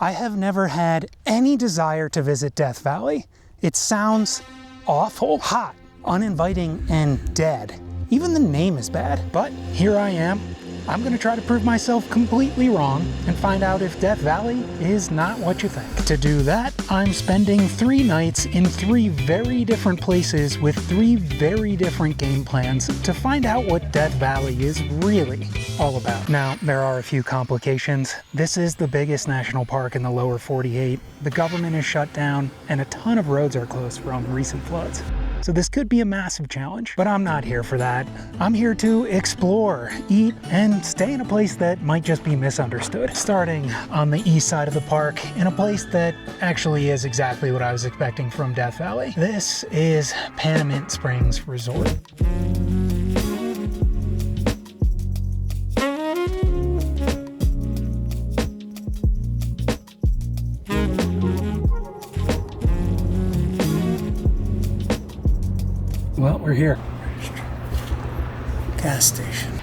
I have never had any desire to visit Death Valley. It sounds awful, hot, uninviting, and dead. Even the name is bad, but here I am. I'm gonna try to prove myself completely wrong and find out if Death Valley is not what you think. To do that, I'm spending 3 nights in 3 very different places with 3 very different game plans to find out what Death Valley is really all about. Now, there are a few complications. This is the biggest national park in the lower 48. The government is shut down and a ton of roads are closed from recent floods. So this could be a massive challenge, but I'm not here for that. I'm here to explore, eat, and stay in a place that might just be misunderstood. Starting on the east side of the park, in a place that actually is exactly what I was expecting from Death Valley. This is Panamint Springs Resort. Well, we're here. Gas station.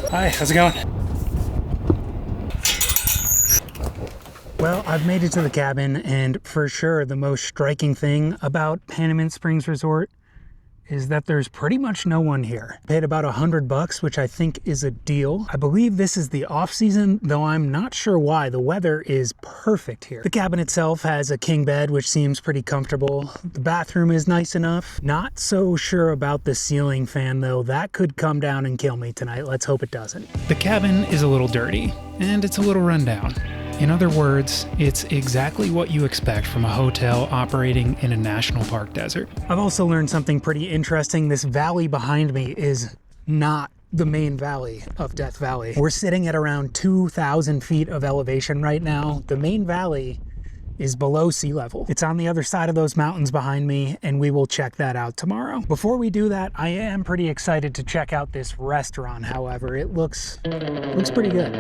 Hi, how's it going? Well, I've made it to the cabin, and for sure the most striking thing about Panamint Springs Resort is that there's pretty much no one here. I paid about $100, which I think is a deal. I believe this is the off season, though I'm not sure why. The weather is perfect here. The cabin itself has a king bed, which seems pretty comfortable. The bathroom is nice enough. Not so sure about the ceiling fan though. That could come down and kill me tonight. Let's hope it doesn't. The cabin is a little dirty and it's a little rundown. In other words, it's exactly what you expect from a hotel operating in a national park desert. I've also learned something pretty interesting. This valley behind me is not the main valley of Death Valley. We're sitting at around 2,000 feet of elevation right now. The main valley is below sea level. It's on the other side of those mountains behind me, and we will check that out tomorrow. Before we do that, I am pretty excited to check out this restaurant, however. It looks pretty good.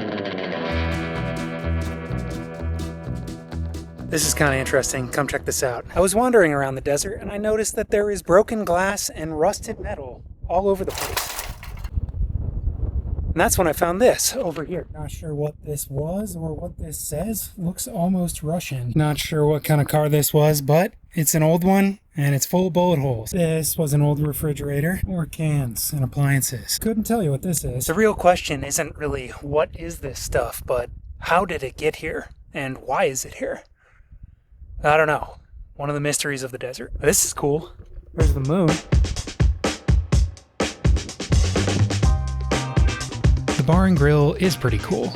This is kind of interesting. Come check this out. I was wandering around the desert and I noticed that there is broken glass and rusted metal all over the place. And that's when I found this over here. Not sure what this was or what this says. Looks almost Russian. Not sure what kind of car this was, but it's an old one and it's full of bullet holes. This was an old refrigerator or cans and appliances. Couldn't tell you what this is. The real question isn't really what is this stuff, but how did it get here and why is it here? I don't know. One of the mysteries of the desert. This is cool. There's the moon. The bar and grill is pretty cool.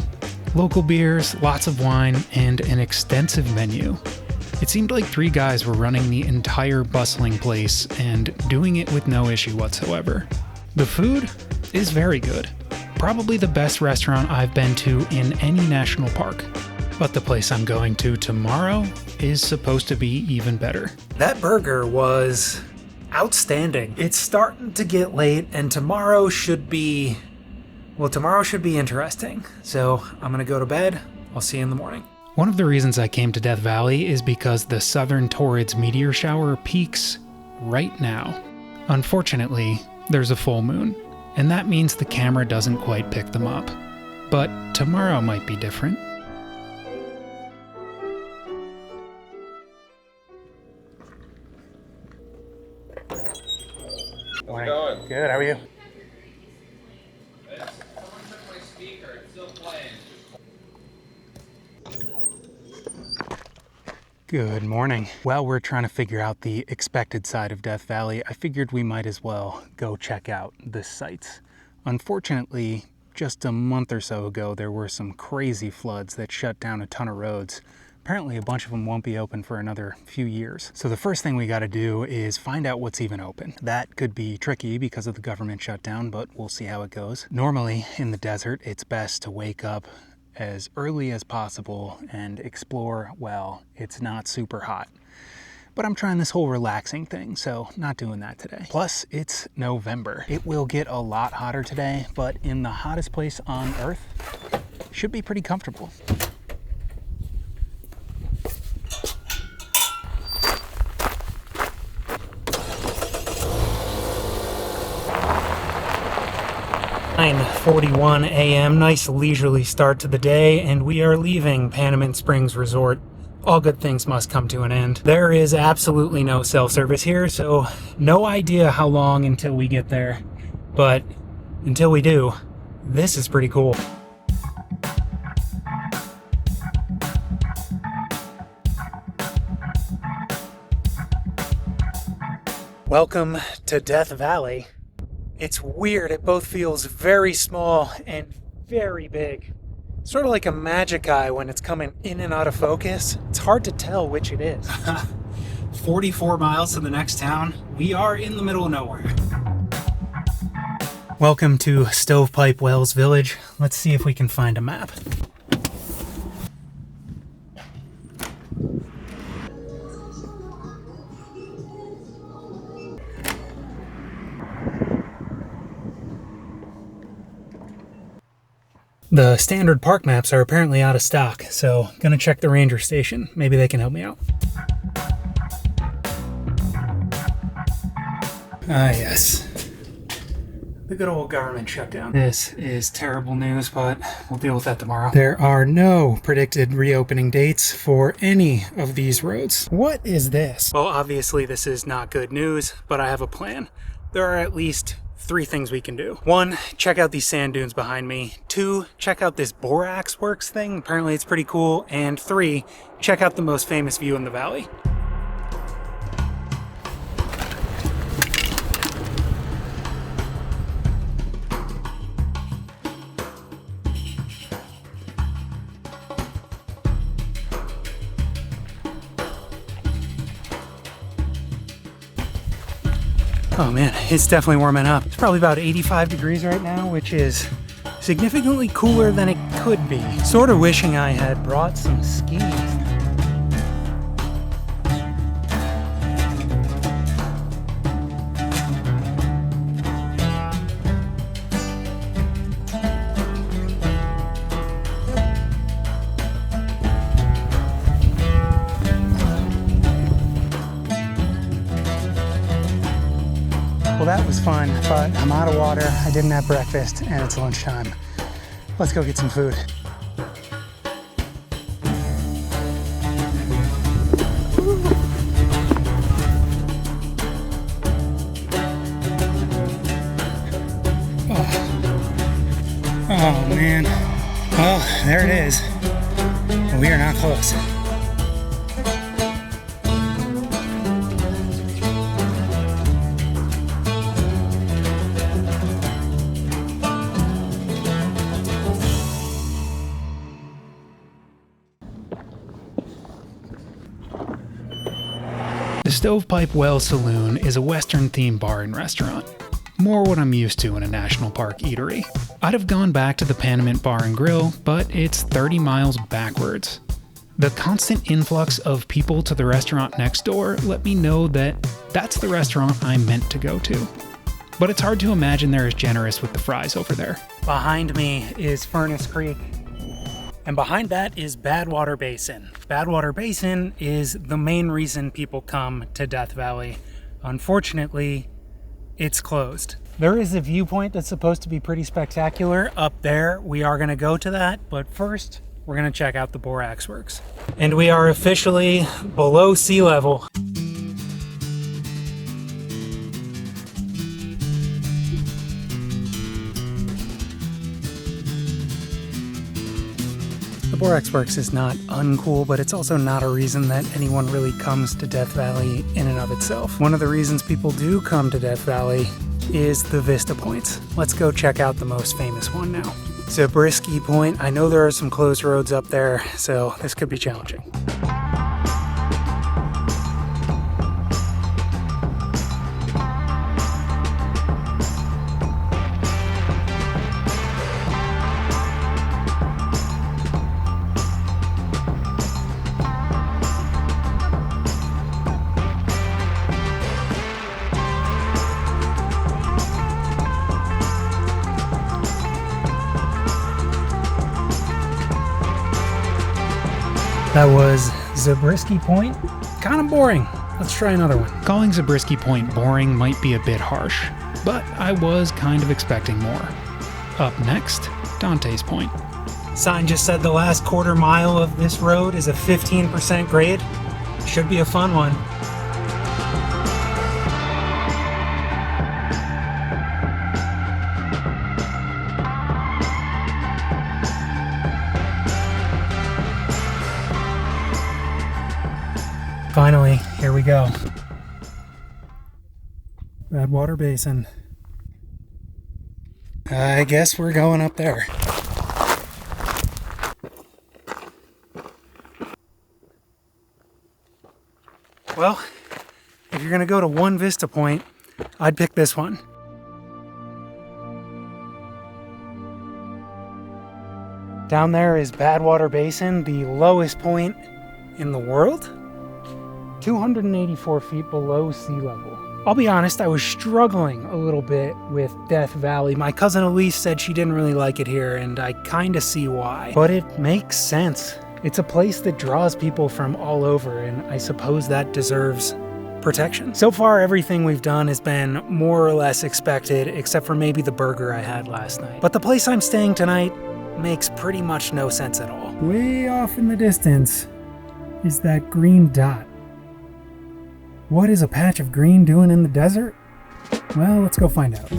Local beers, lots of wine, and an extensive menu. It seemed like 3 guys were running the entire bustling place and doing it with no issue whatsoever. The food is very good. Probably the best restaurant I've been to in any national park. But the place I'm going to tomorrow is supposed to be even better. That burger was outstanding. It's starting to get late and tomorrow should be interesting. So I'm gonna go to bed. I'll see you in the morning. One of the reasons I came to Death Valley is because the Southern Torrids meteor shower peaks right now. Unfortunately, there's a full moon, and that means the camera doesn't quite pick them up. But tomorrow might be different. How's it going? Good, how are you? Someone took my speaker, it's still playing. Good morning. While we're trying to figure out the expected side of Death Valley, I figured we might as well go check out the sights. Unfortunately, just a month or so ago, there were some crazy floods that shut down a ton of roads. Apparently a bunch of them won't be open for another few years. So the first thing we gotta do is find out what's even open. That could be tricky because of the government shutdown, but we'll see how it goes. Normally in the desert, it's best to wake up as early as possible and explore while it's not super hot. But I'm trying this whole relaxing thing, so not doing that today. Plus, it's November. It will get a lot hotter today, but in the hottest place on Earth, should be pretty comfortable. 9:41 a.m. Nice leisurely start to the day, and we are leaving Panamint Springs Resort. All good things must come to an end. There is absolutely no self-service here, so no idea how long until we get there. But until we do, this is pretty cool. Welcome to Death Valley. It's weird, it both feels very small and very big. Sort of like a magic eye when it's coming in and out of focus. It's hard to tell which it is. 44 miles to the next town. We are in the middle of nowhere. Welcome to Stovepipe Wells Village. Let's see if we can find a map. The standard park maps are apparently out of stock, so gonna check the ranger station. Maybe they can help me out. Ah, yes. The good old government shutdown. This is terrible news, but we'll deal with that tomorrow. There are no predicted reopening dates for any of these roads. What is this? Well, obviously this is not good news, but I have a plan. There are at least 3 things we can do. 1, check out these sand dunes behind me. 2, check out this borax works thing. Apparently it's pretty cool. And 3, check out the most famous view in the valley. Oh man, it's definitely warming up. It's probably about 85 degrees right now, which is significantly cooler than it could be. Sort of wishing I had brought some skis. Well, that was fun, but I'm out of water, I didn't have breakfast, and it's lunchtime. Let's go get some food. Oh man. Well, there it is. We are not close. The Stovepipe Well Saloon is a Western-themed bar and restaurant. More what I'm used to in a national park eatery. I'd have gone back to the Panamint Bar and Grill, but it's 30 miles backwards. The constant influx of people to the restaurant next door let me know that that's the restaurant I'm meant to go to. But it's hard to imagine they're as generous with the fries over there. Behind me is Furnace Creek. And behind that is Badwater Basin. Badwater Basin is the main reason people come to Death Valley. Unfortunately, it's closed. There is a viewpoint that's supposed to be pretty spectacular up there. We are gonna go to that, but first, we're gonna check out the borax works. And we are officially below sea level. The borax works is not uncool, but it's also not a reason that anyone really comes to Death Valley in and of itself. One of the reasons people do come to Death Valley is the Vista points. Let's go check out the most famous one now. Zabriskie Point. I know there are some closed roads up there, so this could be challenging. That was Zabriskie Point. Kind of boring. Let's try another one. Calling Zabriskie Point boring might be a bit harsh, but I was kind of expecting more. Up next, Dante's Point. Sign just said the last quarter mile of this road is a 15% grade. Should be a fun one. Finally, here we go. Badwater Basin. I guess we're going up there. Well, if you're gonna go to one Vista point, I'd pick this one. Down there is Badwater Basin, the lowest point in the world. 284 feet below sea level. I'll be honest, I was struggling a little bit with Death Valley. My cousin Elise said she didn't really like it here, and I kinda see why. But it makes sense. It's a place that draws people from all over, and I suppose that deserves protection. So far, everything we've done has been more or less expected, except for maybe the burger I had last night. But the place I'm staying tonight makes pretty much no sense at all. Way off in the distance is that green dot. What is a patch of green doing in the desert? Well, let's go find out.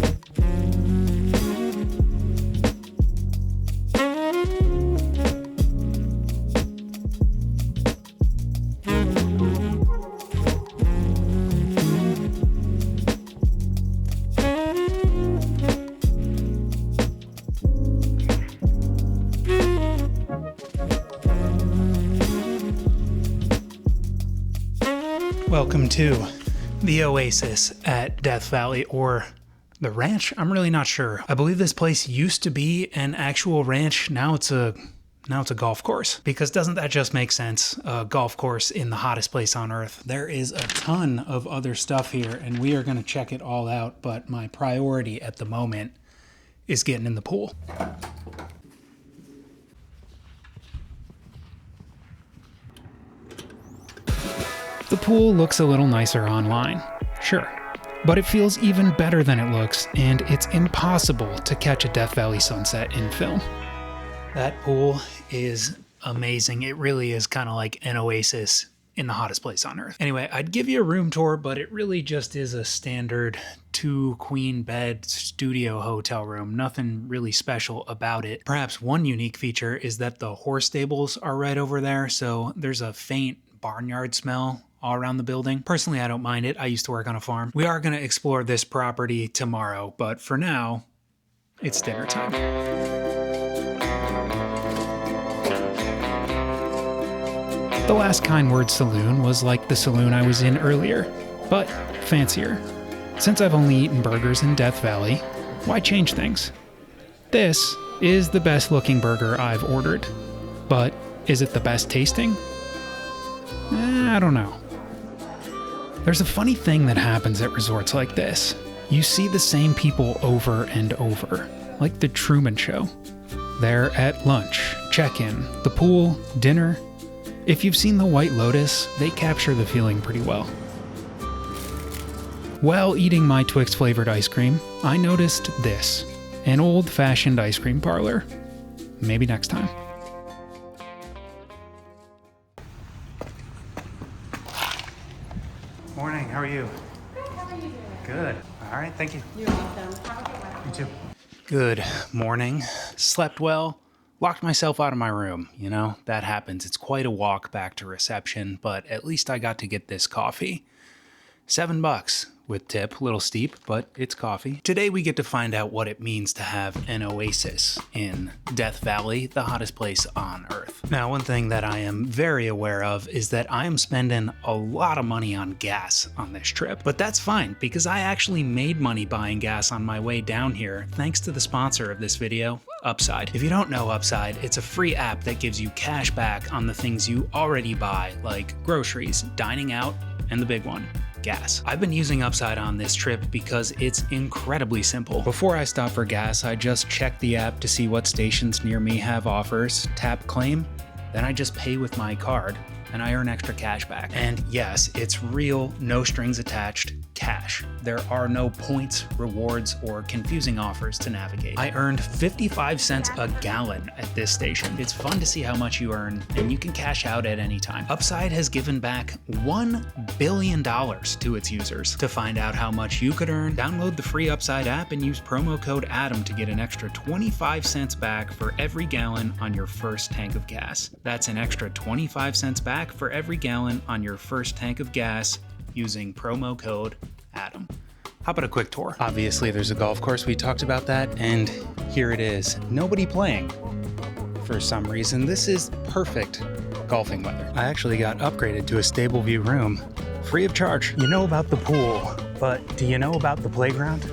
Welcome to the Oasis at Death Valley, or the ranch. I'm really not sure. I believe this place used to be an actual ranch. Now it's a golf course. Because doesn't that just make sense? A golf course in the hottest place on earth. There is a ton of other stuff here, and we are going to check it all out. But my priority at the moment is getting in the pool. The pool looks a little nicer online, sure, but it feels even better than it looks, and it's impossible to catch a Death Valley sunset in film. That pool is amazing. It really is kind of like an oasis in the hottest place on earth. Anyway, I'd give you a room tour, but it really just is a standard 2-queen bed studio hotel room. Nothing really special about it. Perhaps one unique feature is that the horse stables are right over there, so there's a faint barnyard smell all around the building. Personally, I don't mind it. I used to work on a farm. We are going to explore this property tomorrow, but for now, it's dinner time. The Last Kind Word Saloon was like the saloon I was in earlier, but fancier. Since I've only eaten burgers in Death Valley, why change things? This is the best looking burger I've ordered, but is it the best tasting? I don't know. There's a funny thing that happens at resorts like this. You see the same people over and over, like the Truman Show. They're at lunch, check-in, the pool, dinner. If you've seen The White Lotus, they capture the feeling pretty well. While eating my Twix-flavored ice cream, I noticed this, an old-fashioned ice cream parlor. Maybe next time. Morning, how are you? Good, how are you doing? Good. All right, thank you. You're welcome. Have a good one. You too. Good morning. Slept well. Locked myself out of my room. You know, that happens. It's quite a walk back to reception, but at least I got to get this coffee. $7 with tip, a little steep, but it's coffee. Today we get to find out what it means to have an oasis in Death Valley, the hottest place on earth. Now, one thing that I am very aware of is that I am spending a lot of money on gas on this trip, but that's fine because I actually made money buying gas on my way down here thanks to the sponsor of this video, Upside. If you don't know Upside, it's a free app that gives you cash back on the things you already buy, like groceries, dining out, and the big one, gas. I've been using Upside on this trip because it's incredibly simple. Before I stop for gas, I just check the app to see what stations near me have offers, tap claim, then I just pay with my card, and I earn extra cash back. And yes, it's real, no strings attached cash. There are no points, rewards, or confusing offers to navigate. I earned 55 cents a gallon at this station. It's fun to see how much you earn, and you can cash out at any time. Upside has given back $1 billion to its users. To find out how much you could earn, download the free Upside app and use promo code ADAM to get an extra 25 cents back for every gallon on your first tank of gas. That's an extra 25 cents back for every gallon on your first tank of gas using promo code ADAM. How about a quick tour? Obviously, there's a golf course. We talked about that, and here it is. Nobody playing. For some reason, this is perfect golfing weather. I actually got upgraded to a stable view room, free of charge. You know about the pool, but do you know about the playground?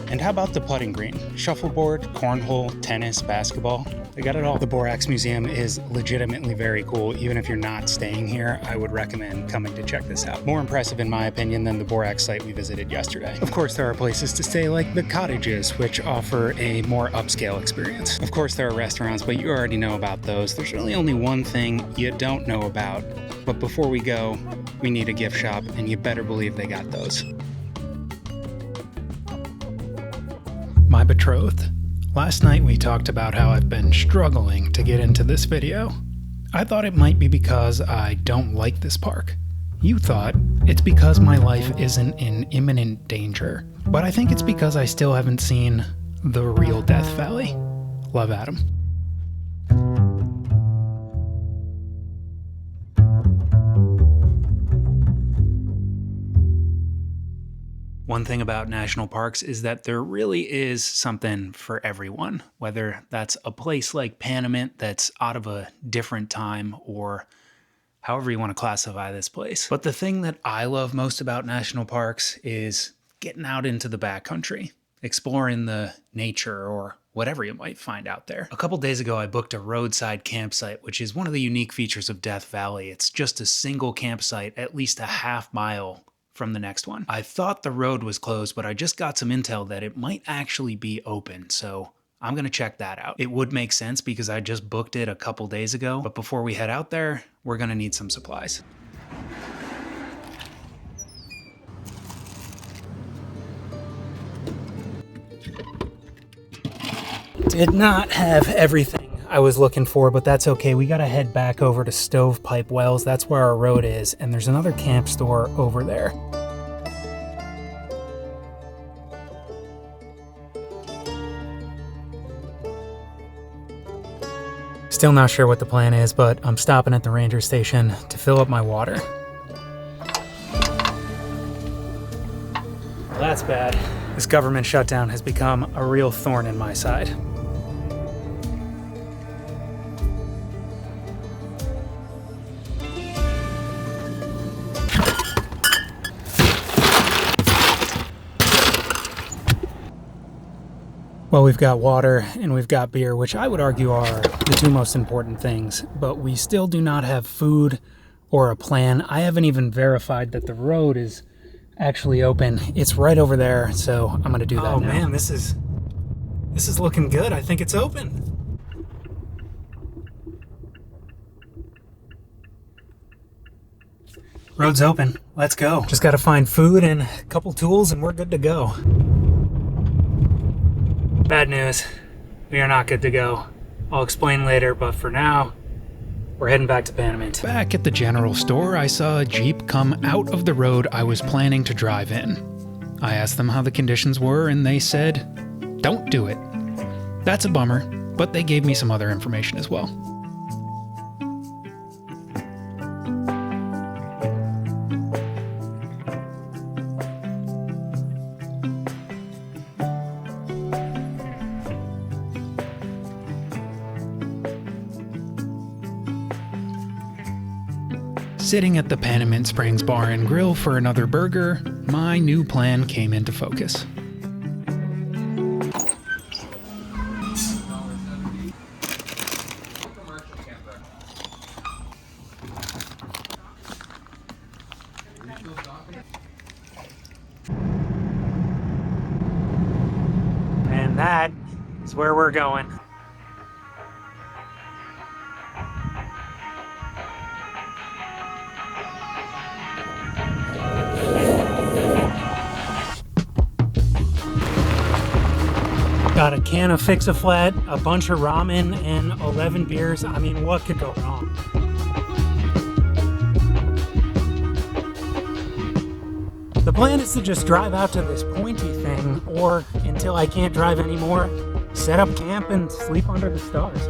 And how about the putting green? Shuffleboard, cornhole, tennis, basketball. They got it all. The Borax Museum is legitimately very cool. Even if you're not staying here, I would recommend coming to check this out. More impressive in my opinion than the Borax site we visited yesterday. Of course, there are places to stay like the cottages, which offer a more upscale experience. Of course, there are restaurants, but you already know about those. There's really only one thing you don't know about. But before we go, we need a gift shop, and you better believe they got those. My betrothed. Last night we talked about how I've been struggling to get into this video. I thought it might be because I don't like this park. You thought it's because my life isn't in imminent danger. But I think it's because I still haven't seen the real Death Valley. Love, Adam. One thing about national parks is that there really is something for everyone, whether that's a place like Panamint that's out of a different time or however you want to classify this place. But the thing that I love most about national parks is getting out into the backcountry, exploring the nature or whatever you might find out there. A couple days ago, I booked a roadside campsite, which is one of the unique features of Death Valley. It's just a single campsite, at least a half mile from the next one. I thought the road was closed, but I just got some intel that it might actually be open, so I'm gonna check that out. It would make sense because I just booked it a couple days ago, but before we head out there, we're gonna need some supplies. Did not have everything I was looking for, but that's okay. We gotta head back over to Stovepipe Wells. That's where our road is, and there's another camp store over there. Still not sure what the plan is, but I'm stopping at the ranger station to fill up my water. Well, that's bad. This government shutdown has become a real thorn in my side. Well, we've got water and we've got beer, which I would argue are the two most important things, but we still do not have food or a plan. I haven't even verified that the road is actually open. It's right over there, so I'm gonna do that now. Oh man, this is looking good. I think it's open. Road's open. Let's go. Just gotta find food and a couple tools and we're good to go. Bad news, we are not good to go. I'll explain later, but for now, we're heading back to Panamint. Back at the general store, I saw a Jeep come out of the road I was planning to drive in. I asked them how the conditions were, and they said, don't do it. That's a bummer, but they gave me some other information as well. Sitting at the Panamint Springs Bar and Grill for another burger, my new plan came into focus. And that is where we're going. Got a can of Fix-A-Flat, a bunch of ramen, and 11 beers. I mean, what could go wrong? The plan is to just drive out to this pointy thing, or until I can't drive anymore, set up camp and sleep under the stars.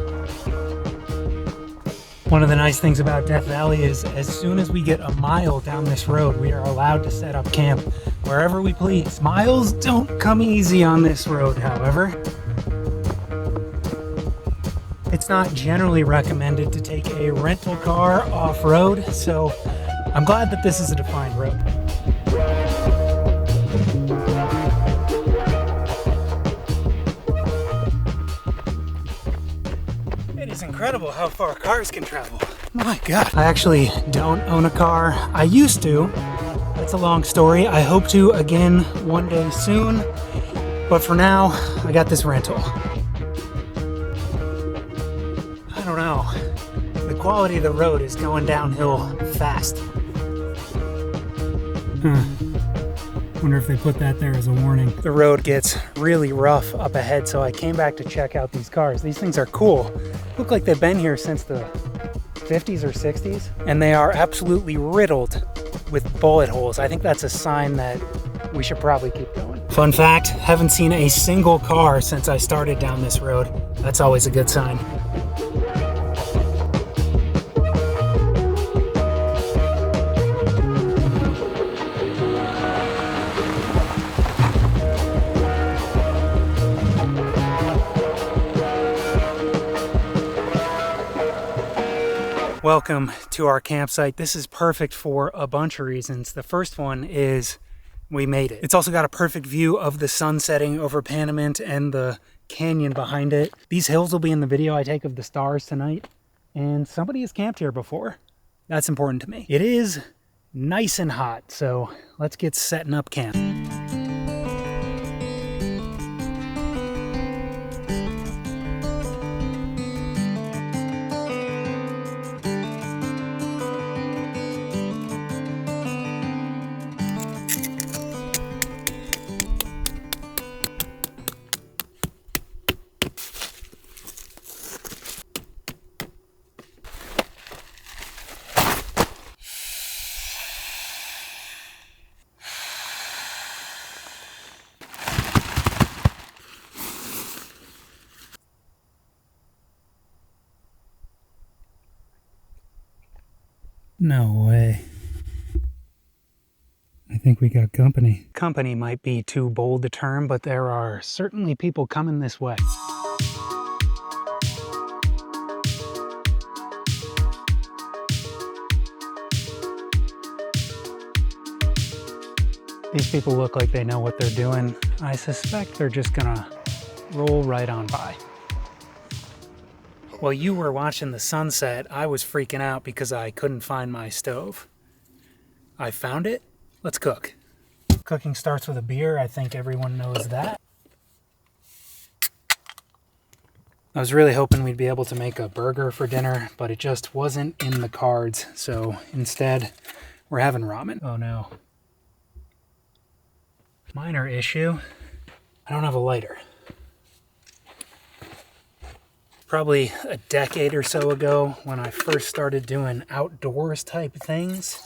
One of the nice things about Death Valley is as soon as we get a mile down this road, we are allowed to set up camp wherever we please. Miles don't come easy on this road, however. It's not generally recommended to take a rental car off-road, so I'm glad that this is a defined road. It is incredible how far cars can travel. My God. I actually don't own a car. I used to. That's a long story. I hope to again one day soon. But for now, I got this rental. I don't know. The quality of the road is going downhill fast. Wonder if they put that there as a warning. The road gets really rough up ahead, so I came back to check out these cars. These things are cool. Look like they've been here since the 50s or 60s, and they are absolutely riddled with bullet holes. I think that's a sign that we should probably keep going. Fun fact, haven't seen a single car since I started down this road. That's always a good sign. Welcome to our campsite. This is perfect for a bunch of reasons. The first one is we made it. It's also got a perfect view of the sun setting over Panamint and the canyon behind it. These hills will be in the video I take of the stars tonight, and somebody has camped here before. That's important to me. It is nice and hot, so let's get setting up camp. No way. I think we got company. Company might be too bold a term, but there are certainly people coming this way. These people look like they know what they're doing. I suspect they're just gonna roll right on by. While you were watching the sunset, I was freaking out because I couldn't find my stove. I found it. Let's cook. Cooking starts with a beer. I think everyone knows that. I was really hoping we'd be able to make a burger for dinner, but it just wasn't in the cards. So instead, we're having ramen. Oh no. Minor issue. I don't have a lighter. Probably a decade or so ago, when I first started doing outdoors type things,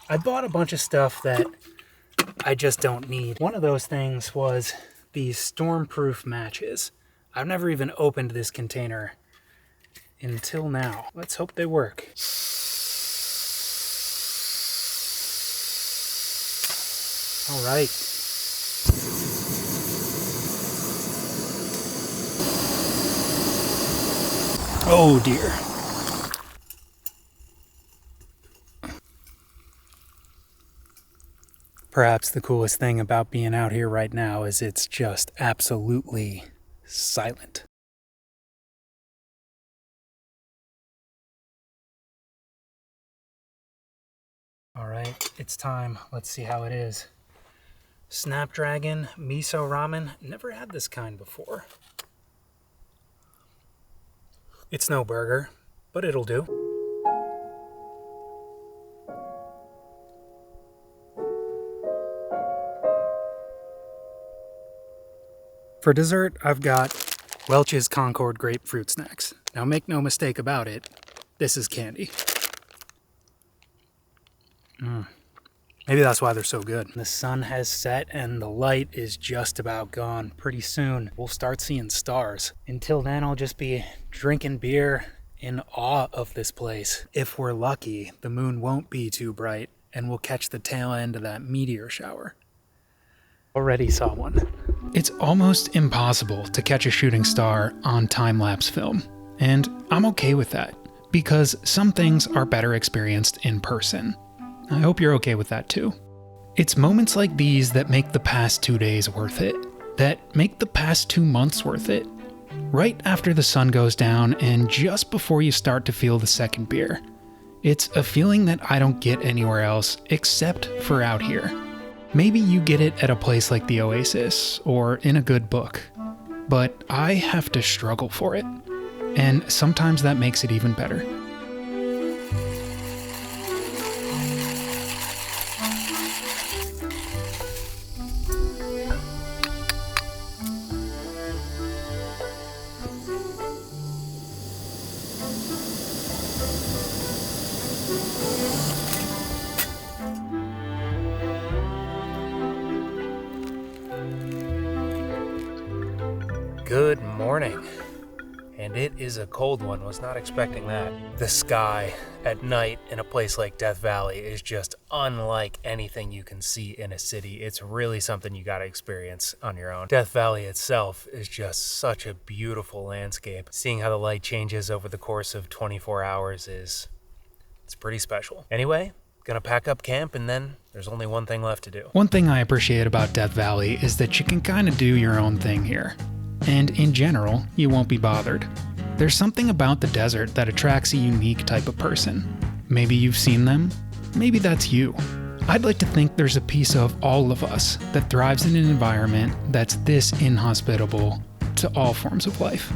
I bought a bunch of stuff that I just don't need. One of those things was these stormproof matches. I've never even opened this container until now. Let's hope they work. All right. Oh dear. Perhaps the coolest thing about being out here right now is it's just absolutely silent. All right, it's time. Let's see how it is. Snapdragon miso ramen. Never had this kind before. It's no burger, but it'll do. For dessert, I've got Welch's Concord grapefruit snacks. Now make no mistake about it, this is candy. Maybe that's why they're so good. The sun has set and the light is just about gone. Pretty soon, we'll start seeing stars. Until then, I'll just be drinking beer in awe of this place. If we're lucky, the moon won't be too bright and we'll catch the tail end of that meteor shower. Already saw one. It's almost impossible to catch a shooting star on time-lapse film. And I'm okay with that, because some things are better experienced in person. I hope you're okay with that too. It's moments like these that make the past 2 days worth it, that make the past 2 months worth it. Right after the sun goes down and just before you start to feel the second beer. It's a feeling that I don't get anywhere else except for out here. Maybe you get it at a place like the Oasis or in a good book, but I have to struggle for it. And sometimes that makes it even better. Good morning. And it is a cold one, was not expecting that. The sky at night in a place like Death Valley is just unlike anything you can see in a city. It's really something you gotta experience on your own. Death Valley itself is just such a beautiful landscape. Seeing how the light changes over the course of 24 hours it's pretty special. Anyway, gonna pack up camp and then there's only one thing left to do. One thing I appreciate about Death Valley is that you can kind of do your own thing here. And in general, you won't be bothered. There's something about the desert that attracts a unique type of person. Maybe you've seen them, maybe that's you. I'd like to think there's a piece of all of us that thrives in an environment that's this inhospitable to all forms of life.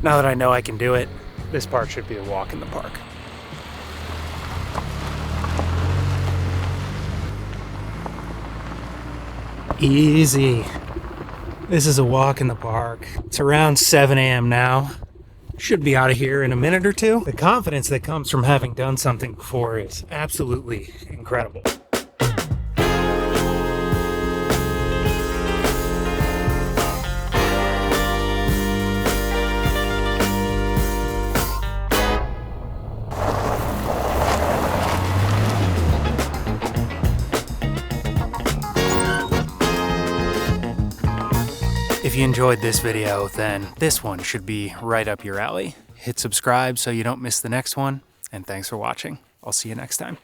Now that I know I can do it, this part should be a walk in the park. Easy. This is a walk in the park. It's around 7 a.m. now. Should be out of here in a minute or two. The confidence that comes from having done something before is absolutely incredible. If you enjoyed this video, then this one should be right up your alley. Hit subscribe so you don't miss the next one, and thanks for watching. I'll see you next time.